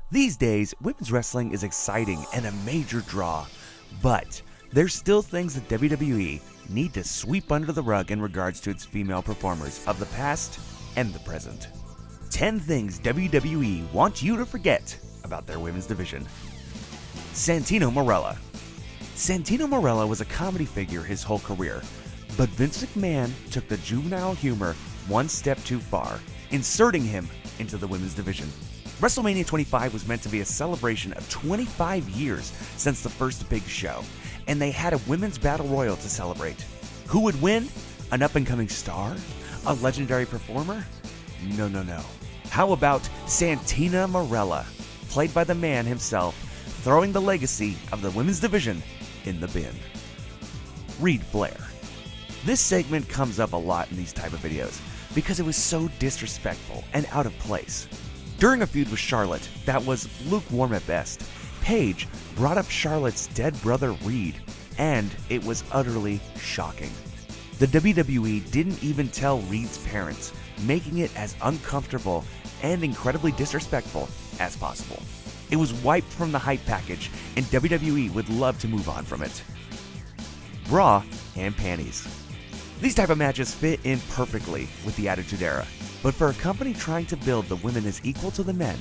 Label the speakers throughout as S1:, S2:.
S1: These days, women's wrestling is exciting and a major draw, but there's still things that WWE need to sweep under the rug in regards to its female performers of the past and the present. 10 things WWE wants you to forget about their women's division. Santino Marella. Santino Marella was a comedy figure his whole career, but Vince McMahon took the juvenile humor one step too far, inserting him into the women's division. WrestleMania 25 was meant to be a celebration of 25 years since the first big show, and they had a women's battle royal to celebrate. Who would win? An up-and-coming star? A legendary performer? No. How about Santina Marella, played by the man himself, throwing the legacy of the women's division in the bin? Reid Flair. This segment comes up a lot in these type of videos because it was so disrespectful and out of place. During a feud with Charlotte that was lukewarm at best, Paige brought up Charlotte's dead brother Reid, and it was utterly shocking. The WWE didn't even tell Reid's parents, making it as uncomfortable and incredibly disrespectful as possible. It was wiped from the hype package, and WWE would love to move on from it. Bra and panties. These type of matches fit in perfectly with the Attitude Era, but for a company trying to build the women as equal to the men,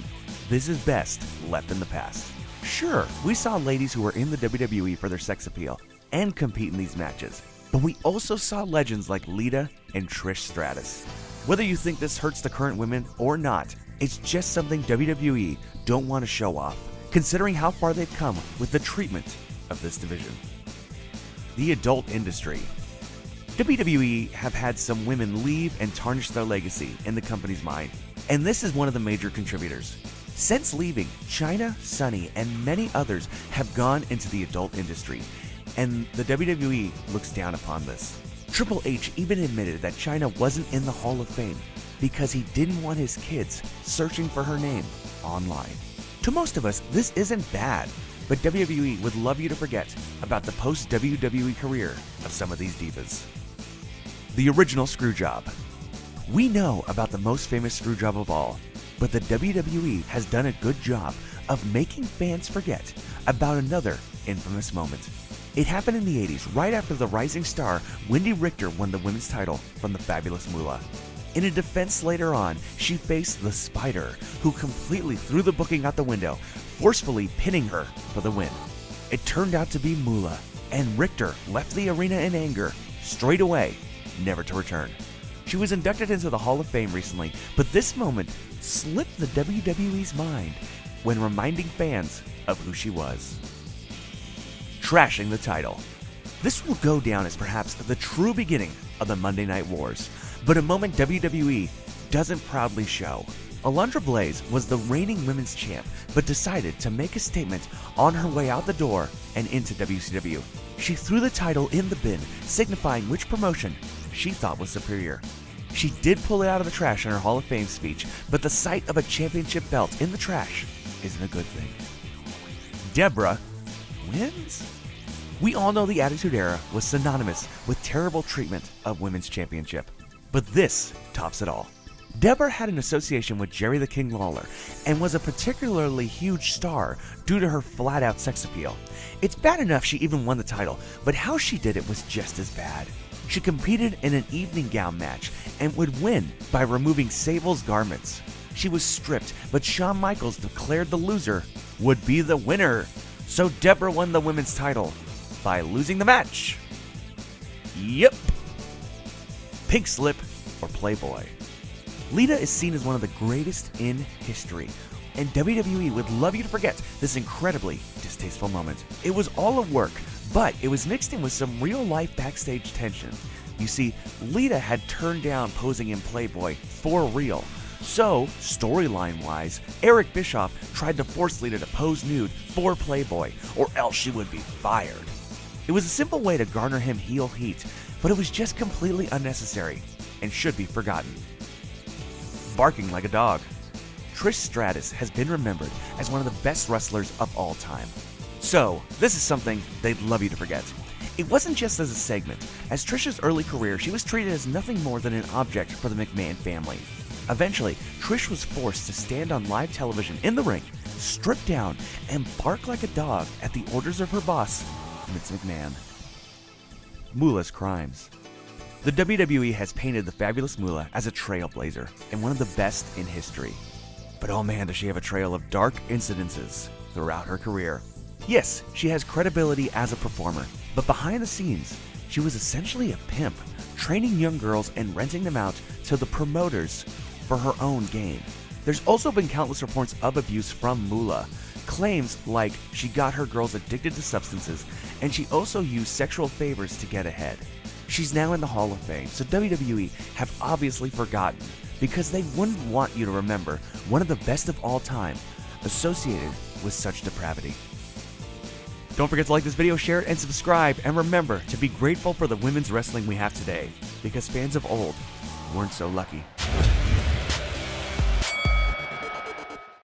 S1: this is best left in the past. Sure, we saw ladies who were in the WWE for their sex appeal and compete in these matches, but we also saw legends like Lita and Trish Stratus. Whether you think this hurts the current women or not, it's just something WWE don't want to show off, considering how far they've come with the treatment of this division. The adult industry. WWE have had some women leave and tarnish their legacy in the company's mind, and this is one of the major contributors. Since leaving, Chyna, Sunny, and many others have gone into the adult industry, and the WWE looks down upon this. Triple H even admitted that Chyna wasn't in the Hall of Fame because he didn't want his kids searching for her name online. To most of us, this isn't bad, but WWE would love you to forget about the post-WWE career of some of these divas. The original Screwjob. We know about the most famous screwjob of all, but the WWE has done a good job of making fans forget about another infamous moment. It happened in the 80s, right after the rising star Wendy Richter won the women's title from the Fabulous Moolah. In a defense later on, she faced the Spider, who completely threw the booking out the window, forcefully pinning her for the win. It turned out to be Moolah, and Richter left the arena in anger, straight away, never to return. She was inducted into the Hall of Fame recently, but this moment slipped the WWE's mind when reminding fans of who she was. Trashing the title. This will go down as perhaps the true beginning of the Monday Night Wars, but a moment WWE doesn't proudly show. Alundra Blaze was the reigning women's champ, but decided to make a statement on her way out the door and into WCW. She threw the title in the bin, signifying which promotion she thought was superior. She did pull it out of the trash in her Hall of Fame speech, but the sight of a championship belt in the trash isn't a good thing. Deborah wins? We all know the Attitude Era was synonymous with terrible treatment of women's championship, but this tops it all. Deborah had an association with Jerry the King Lawler and was a particularly huge star due to her flat-out sex appeal. It's bad enough she even won the title, but how she did it was just as bad. She competed in an evening gown match and would win by removing Sable's garments. She was stripped, but Shawn Michaels declared the loser would be the winner. So Deborah won the women's title by losing the match. Yep. Pink slip or Playboy. Lita is seen as one of the greatest in history, and WWE would love you to forget this incredibly distasteful moment. It was all a work, but it was mixed in with some real-life backstage tension. You see, Lita had turned down posing in Playboy for real. So, storyline-wise, Eric Bischoff tried to force Lita to pose nude for Playboy, or else she would be fired. It was a simple way to garner him heel heat, but it was just completely unnecessary and should be forgotten. Barking like a dog. Trish Stratus has been remembered as one of the best wrestlers of all time. So, this is something they'd love you to forget. It wasn't just as a segment. As Trish's early career, she was treated as nothing more than an object for the McMahon family. Eventually, Trish was forced to stand on live television in the ring strip down, and bark like a dog at the orders of her boss, Vince McMahon. Moolah's crimes. The WWE has painted the fabulous Moolah as a trailblazer and one of the best in history. But oh man, does she have a trail of dark incidences throughout her career. Yes, she has credibility as a performer, but behind the scenes, she was essentially a pimp, training young girls and renting them out to the promoters for her own gain. There's also been countless reports of abuse from Moolah. Claims like she got her girls addicted to substances, and she also used sexual favors to get ahead. She's now in the Hall of Fame, so WWE have obviously forgotten, because they wouldn't want you to remember one of the best of all time associated with such depravity. Don't forget to like this video, share it, and subscribe, and remember to be grateful for the women's wrestling we have today, because fans of old weren't so lucky.